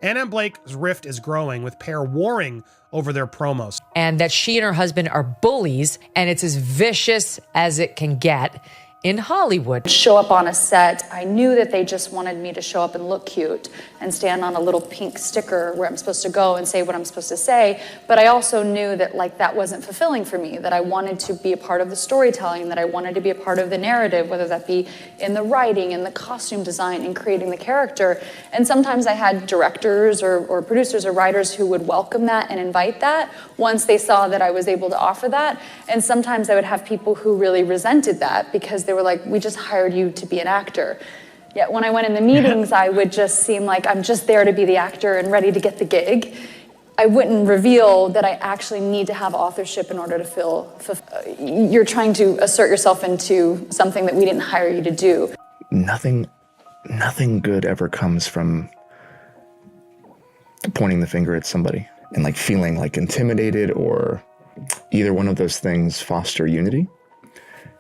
Anna and Blake's rift is growing, with pair warring over their promos. And that she and her husband are bullies, and it's as vicious as it can get in Hollywood. Show up on a set, I knew that they just wanted me to show up and look cute and stand on a little pink sticker where I'm supposed to go and say what I'm supposed to say, but I also knew that that wasn't fulfilling for me, that I wanted to be a part of the storytelling, that I wanted to be a part of the narrative, whether that be in the writing, in the costume design, in creating the character. And sometimes I had directors or producers or writers who would welcome that and invite that once they saw that I was able to offer that. And sometimes I would have people who really resented that because they were like, we just hired you to be an actor. Yet when I went in the meetings, I would just seem like I'm just there to be the actor and ready to get the gig. I wouldn't reveal that I actually need to have authorship in order to feel you're trying to assert yourself into something that we didn't hire you to do. Nothing good ever comes from pointing the finger at somebody and feeling intimidated, or either one of those things foster unity.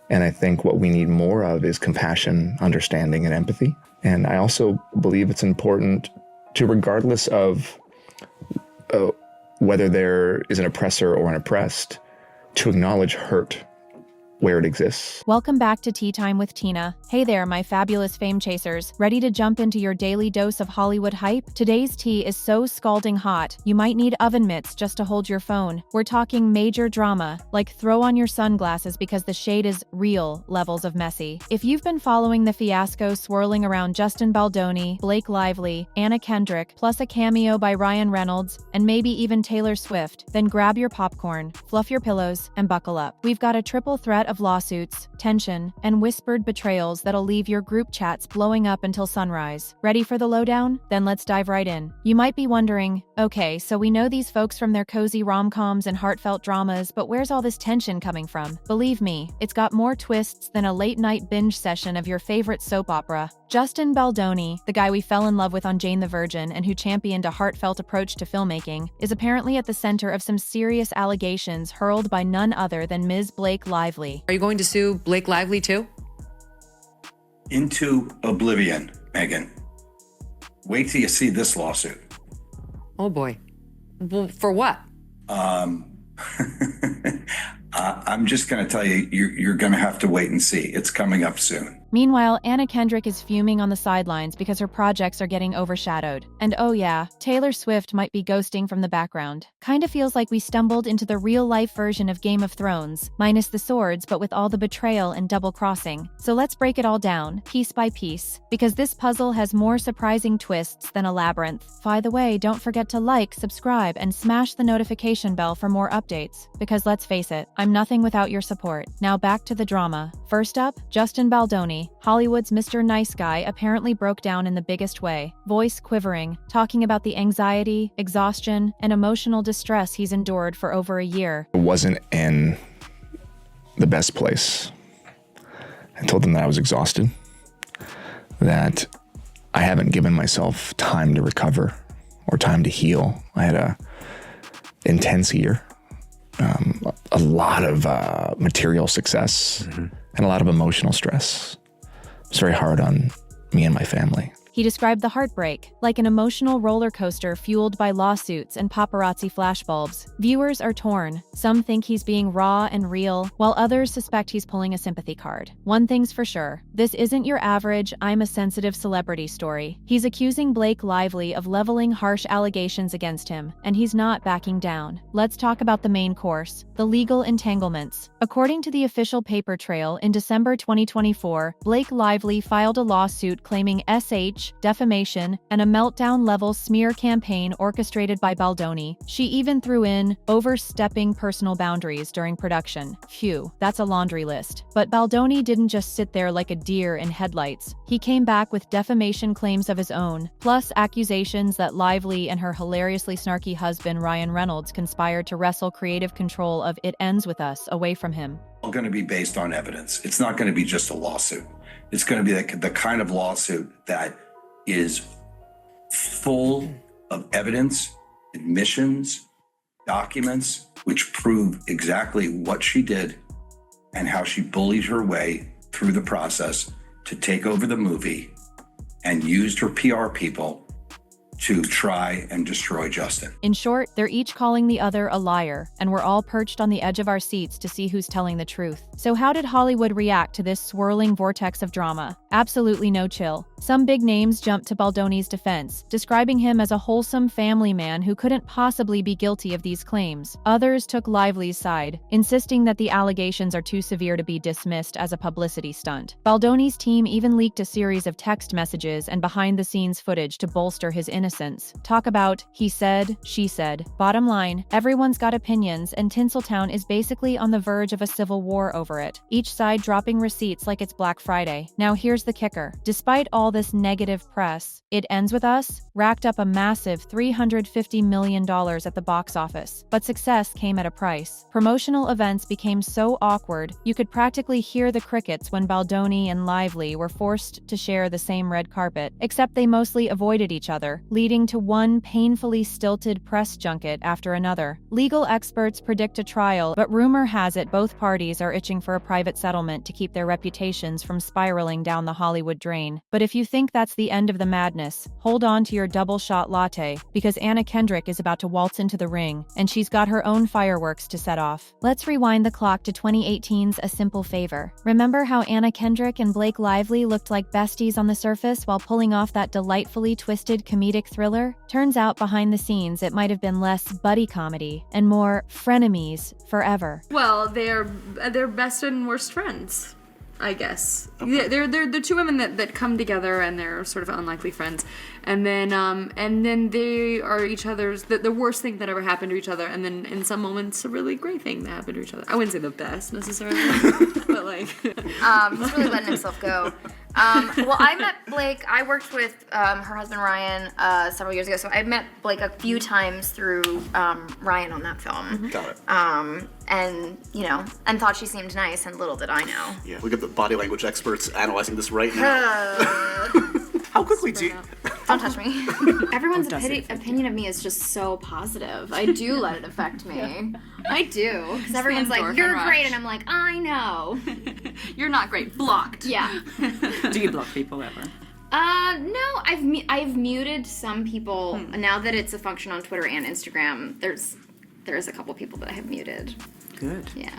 And I think what we need more of is compassion, understanding, and empathy. And I also believe it's important to, regardless of whether there is an oppressor or an oppressed, to acknowledge hurt where it exists. Welcome back to Tea Time with Tina. Hey there, my fabulous fame chasers. Ready to jump into your daily dose of Hollywood hype? Today's tea is so scalding hot, you might need oven mitts just to hold your phone. We're talking major drama, like throw on your sunglasses because the shade is real levels of messy. If you've been following the fiasco swirling around Justin Baldoni, Blake Lively, Anna Kendrick, plus a cameo by Ryan Reynolds, and maybe even Taylor Swift, then grab your popcorn, fluff your pillows, and buckle up. We've got a triple threat of lawsuits, tension, and whispered betrayals that'll leave your group chats blowing up until sunrise. Ready for the lowdown? Then let's dive right in. You might be wondering, okay, so we know these folks from their cozy rom-coms and heartfelt dramas, but where's all this tension coming from? Believe me, it's got more twists than a late-night binge session of your favorite soap opera. Justin Baldoni, the guy we fell in love with on Jane the Virgin and who championed a heartfelt approach to filmmaking, is apparently at the center of some serious allegations hurled by none other than Ms. Blake Lively. Are you going to sue Blake Lively too? Into oblivion, Megan. Wait till you see this lawsuit. Oh boy. Well, for what? I'm just going to tell you, you're going to have to wait and see. It's coming up soon. Meanwhile, Anna Kendrick is fuming on the sidelines because her projects are getting overshadowed. And oh yeah, Taylor Swift might be ghosting from the background. Kinda feels like we stumbled into the real-life version of Game of Thrones, minus the swords but with all the betrayal and double-crossing. So let's break it all down, piece by piece, because this puzzle has more surprising twists than a labyrinth. By the way, don't forget to like, subscribe, and smash the notification bell for more updates, because let's face it, I'm nothing without your support. Now back to the drama. First up, Justin Baldoni, Hollywood's Mr. Nice Guy, apparently broke down in the biggest way, voice quivering, talking about the anxiety, exhaustion, and emotional distress he's endured for over a year. I wasn't in the best place. I told them that I was exhausted, that I haven't given myself time to recover or time to heal. I had a intense year, a lot of material success, and a lot of emotional stress. It's very hard on me and my family. He described the heartbreak like an emotional roller coaster fueled by lawsuits and paparazzi flashbulbs. Viewers are torn. Some think he's being raw and real, while others suspect he's pulling a sympathy card. One thing's for sure, this isn't your average I'm a sensitive celebrity story. He's accusing Blake Lively of leveling harsh allegations against him, and he's not backing down. Let's talk about the main course, the legal entanglements. According to the official paper trail, in December 2024, Blake Lively filed a lawsuit claiming defamation, and a meltdown-level smear campaign orchestrated by Baldoni. She even threw in overstepping personal boundaries during production. Phew, that's a laundry list. But Baldoni didn't just sit there like a deer in headlights. He came back with defamation claims of his own, plus accusations that Lively and her hilariously snarky husband Ryan Reynolds conspired to wrestle creative control of It Ends With Us away from him. All going to be based on evidence. It's not going to be just a lawsuit. It's going to be the kind of lawsuit that is full of evidence, admissions, documents, which prove exactly what she did and how she bullied her way through the process to take over the movie and used her PR people to try and destroy Justin. In short, they're each calling the other a liar, and we're all perched on the edge of our seats to see who's telling the truth. So how did Hollywood react to this swirling vortex of drama? Absolutely no chill. Some big names jumped to Baldoni's defense, describing him as a wholesome family man who couldn't possibly be guilty of these claims. Others took Lively's side, insisting that the allegations are too severe to be dismissed as a publicity stunt. Baldoni's team even leaked a series of text messages and behind-the-scenes footage to bolster his innocence. Talk about he said, she said. Bottom line, everyone's got opinions, and Tinseltown is basically on the verge of a civil war over it, each side dropping receipts like it's Black Friday. Now here's the kicker. Despite all this negative press, It Ends With Us racked up a massive $350 million at the box office, but success came at a price. Promotional events became so awkward, you could practically hear the crickets when Baldoni and Lively were forced to share the same red carpet, except they mostly avoided each other, leading to one painfully stilted press junket after another. Legal experts predict a trial, but rumor has it both parties are itching for a private settlement to keep their reputations from spiraling down the Hollywood drain. But if you think that's the end of the madness, hold on to your double-shot latte, because Anna Kendrick is about to waltz into the ring, and she's got her own fireworks to set off. Let's rewind the clock to 2018's A Simple Favor. Remember how Anna Kendrick and Blake Lively looked like besties on the surface while pulling off that delightfully twisted comedic thriller? Turns out behind the scenes it might have been less buddy comedy and more frenemies forever. Well, they're best and worst friends, I guess. Okay. They're two women that come together and they're sort of unlikely friends, and then they are each other's the worst thing that ever happened to each other, and then in some moments a really great thing that happened to each other. I wouldn't say the best necessarily, but like he's really letting himself go. Well, I met Blake. I worked with her husband Ryan several years ago, so I met Blake a few times through Ryan on that film. Got it. And thought she seemed nice, and little did I know. Yeah, we got the body language experts analyzing this right now. How quickly do you... Don't touch me. Everyone's opinion of me is just so positive. I do let it affect me. I do. Because everyone's like, you're great, and I'm like, I know. You're not great. Blocked. Yeah. Do you block people ever? No, I've muted some people. Now that it's a function on Twitter and Instagram, there's a couple people that I have muted. Good. Yeah.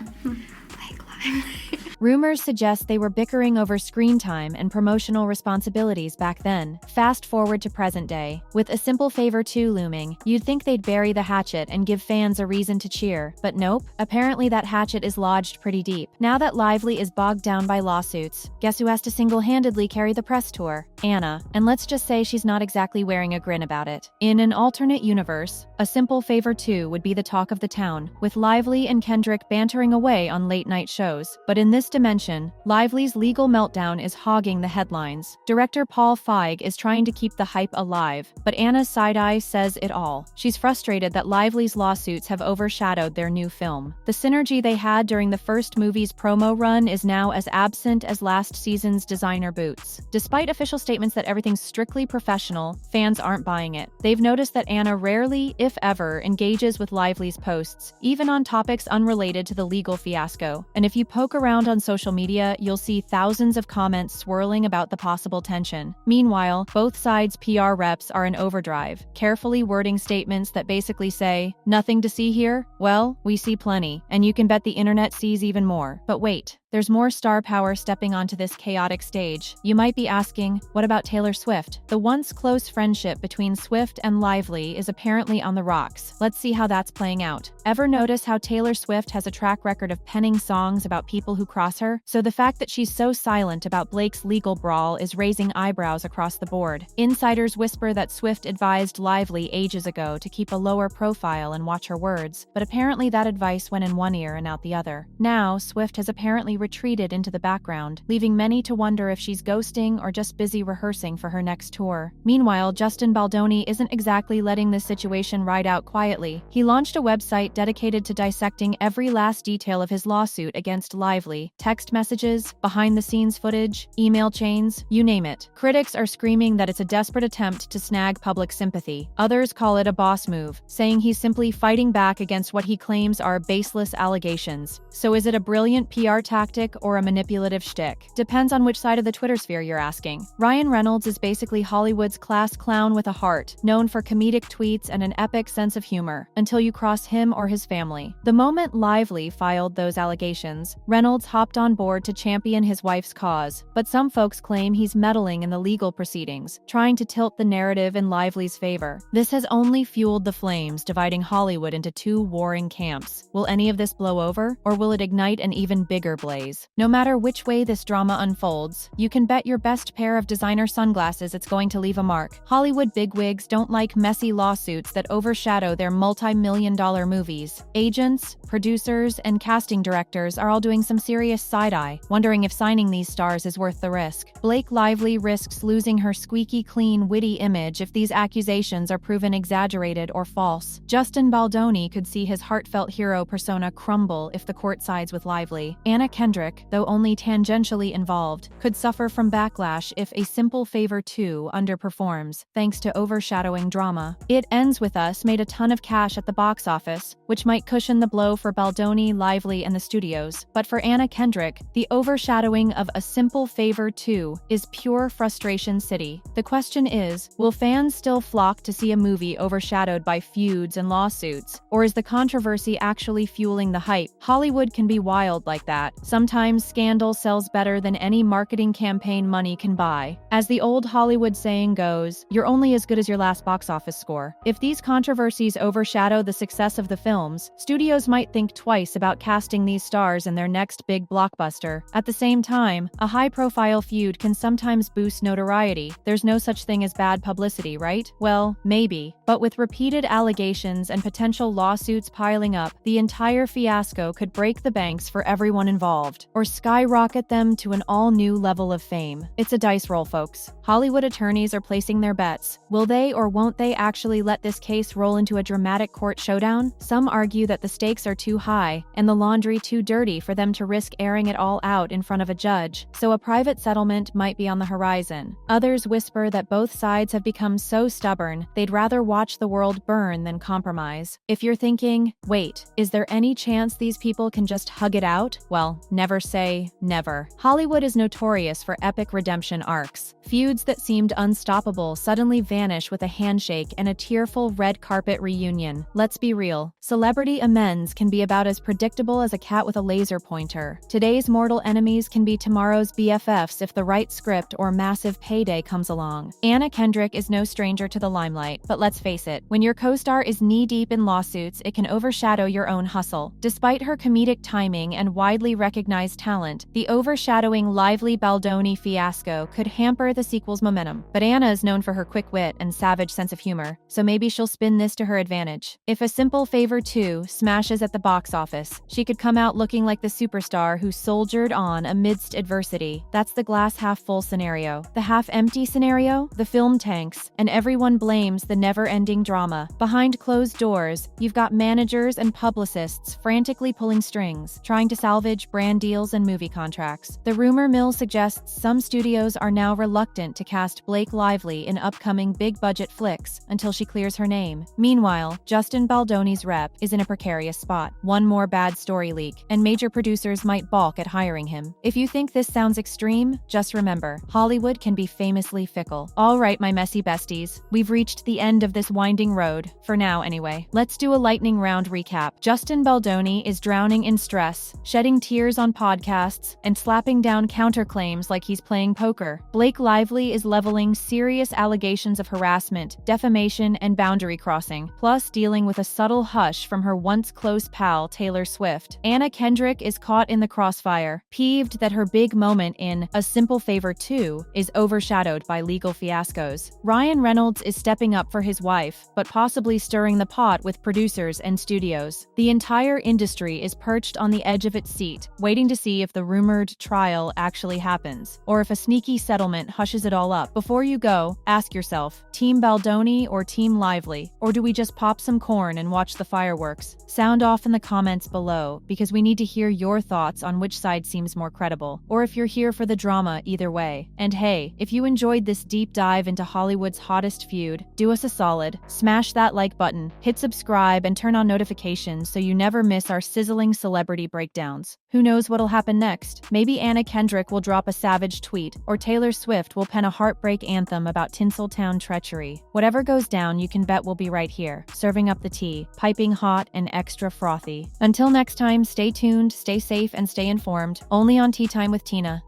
Rumors suggest they were bickering over screen time and promotional responsibilities back then. Fast forward to present day. With A Simple Favor 2 looming, you'd think they'd bury the hatchet and give fans a reason to cheer. But nope, apparently that hatchet is lodged pretty deep. Now that Lively is bogged down by lawsuits, guess who has to single-handedly carry the press tour? Anna. And let's just say she's not exactly wearing a grin about it. In an alternate universe, A Simple Favor 2 would be the talk of the town, with Lively and Kendrick bantering away on late-night shows. But in this dimension, Lively's legal meltdown is hogging the headlines. Director Paul Feig is trying to keep the hype alive, but Anna's side-eye says it all. She's frustrated that Lively's lawsuits have overshadowed their new film. The synergy they had during the first movie's promo run is now as absent as last season's designer boots. Despite official statements that everything's strictly professional, fans aren't buying it. They've noticed that Anna rarely, if ever, engages with Lively's posts, even on topics unrelated to the legal fiasco. And if you poke around on social media, you'll see thousands of comments swirling about the possible tension. Meanwhile, both sides' PR reps are in overdrive, carefully wording statements that basically say, "Nothing to see here? Well, we see plenty, and you can bet the internet sees even more." But wait. There's more star power stepping onto this chaotic stage. You might be asking, what about Taylor Swift? The once close friendship between Swift and Lively is apparently on the rocks. Let's see how that's playing out. Ever notice how Taylor Swift has a track record of penning songs about people who cross her? So the fact that she's so silent about Blake's legal brawl is raising eyebrows across the board. Insiders whisper that Swift advised Lively ages ago to keep a lower profile and watch her words, but apparently that advice went in one ear and out the other. Now, Swift has apparently retreated into the background, leaving many to wonder if she's ghosting or just busy rehearsing for her next tour. Meanwhile, Justin Baldoni isn't exactly letting this situation ride out quietly. He launched a website dedicated to dissecting every last detail of his lawsuit against Lively. Text messages, behind-the-scenes footage, email chains, you name it. Critics are screaming that it's a desperate attempt to snag public sympathy. Others call it a boss move, saying he's simply fighting back against what he claims are baseless allegations. So is it a brilliant PR tactic tactic or a manipulative shtick. Depends on which side of the Twitter sphere you're asking. Ryan Reynolds is basically Hollywood's class clown with a heart, known for comedic tweets and an epic sense of humor, until you cross him or his family. The moment Lively filed those allegations, Reynolds hopped on board to champion his wife's cause, but some folks claim he's meddling in the legal proceedings, trying to tilt the narrative in Lively's favor. This has only fueled the flames, dividing Hollywood into two warring camps. Will any of this blow over, or will it ignite an even bigger blaze? No matter which way this drama unfolds, you can bet your best pair of designer sunglasses it's going to leave a mark. Hollywood bigwigs don't like messy lawsuits that overshadow their multi-million-dollar movies. Agents, producers, and casting directors are all doing some serious side-eye, wondering if signing these stars is worth the risk. Blake Lively risks losing her squeaky clean, witty image if these accusations are proven exaggerated or false. Justin Baldoni could see his heartfelt hero persona crumble if the court sides with Lively. Anna Kendrick, though only tangentially involved, could suffer from backlash if A Simple Favor 2 underperforms, thanks to overshadowing drama. It Ends With Us made a ton of cash at the box office, which might cushion the blow for Baldoni, Lively, and the studios. But for Anna Kendrick, the overshadowing of A Simple Favor 2 is pure frustration city. The question is, will fans still flock to see a movie overshadowed by feuds and lawsuits? Or is the controversy actually fueling the hype? Hollywood can be wild like that. Sometimes scandal sells better than any marketing campaign money can buy. As the old Hollywood saying goes, you're only as good as your last box office score. If these controversies overshadow the success of the films, studios might think twice about casting these stars in their next big blockbuster. At the same time, a high-profile feud can sometimes boost notoriety. There's no such thing as bad publicity, right? Well, maybe. But with repeated allegations and potential lawsuits piling up, the entire fiasco could break the banks for everyone involved, or skyrocket them to an all-new level of fame. It's a dice roll, folks. Hollywood attorneys are placing their bets. Will they or won't they actually let this case roll into a dramatic court showdown? Some argue that the stakes are too high, and the laundry too dirty for them to risk airing it all out in front of a judge, so a private settlement might be on the horizon. Others whisper that both sides have become so stubborn, they'd rather watch the world burn than compromise. If you're thinking, wait, is there any chance these people can just hug it out? Well, never say never. Hollywood is notorious for epic redemption arcs. Feuds that seemed unstoppable suddenly vanish with a handshake and a tearful red carpet reunion. Let's be real. Celebrity amends can be about as predictable as a cat with a laser pointer. Today's mortal enemies can be tomorrow's BFFs if the right script or massive payday comes along. Anna Kendrick is no stranger to the limelight, but let's face it, when your co-star is knee-deep in lawsuits, it can overshadow your own hustle. Despite her comedic timing and widely recognized talent, the overshadowing Lively Baldoni fiasco could hamper the sequel's momentum. But Anna is known for her quick wit and savage sense of humor, so maybe she'll spin this to her advantage. If A Simple Favor 2 smashes at the box office, she could come out looking like the superstar who soldiered on amidst adversity. That's the glass half full scenario. The half empty scenario? The film tanks, and everyone blames the never-ending drama. Behind closed doors, you've got managers and publicists frantically pulling strings, trying to salvage brand deals and movie contracts. The rumor mill suggests some studios are now reluctant to cast Blake Lively in upcoming big-budget flicks until she clears her name. Meanwhile, Justin Baldoni's rep is in a precarious spot. One more bad story leak, and major producers might balk at hiring him. If you think this sounds extreme, just remember, Hollywood can be famously fickle. All right, my messy besties, we've reached the end of this winding road, for now anyway. Let's do a lightning round recap. Justin Baldoni is drowning in stress, shedding tears on podcasts, and slapping down counterclaims like he's playing poker. Blake Lively is leveling serious allegations of harassment, defamation, and boundary crossing, plus dealing with a subtle hush from her once close pal Taylor Swift. Anna Kendrick is caught in the crossfire, peeved that her big moment in A Simple Favor 2 is overshadowed by legal fiascos. Ryan Reynolds is stepping up for his wife, but possibly stirring the pot with producers and studios. The entire industry is perched on the edge of its seat, waiting to see if the rumored trial actually happens, or if a sneaky settlement hushes it all up. Before you go, ask yourself, Team Baldoni or Team Lively? Or do we just pop some corn and watch the fireworks? Sound off in the comments below, because we need to hear your thoughts on which side seems more credible, or if you're here for the drama either way. And hey, if you enjoyed this deep dive into Hollywood's hottest feud, do us a solid, smash that like button, hit subscribe, and turn on notifications so you never miss our sizzling celebrity breakdowns. Who knows what'll happen next? Maybe Anna Kendrick will drop a savage tweet, or Taylor Swift will pen a heartbreak anthem about Tinseltown treachery. Whatever goes down, you can bet we'll be right here, serving up the tea, piping hot and extra frothy. Until next time, stay tuned, stay safe, and stay informed, only on Tea Time with Tina.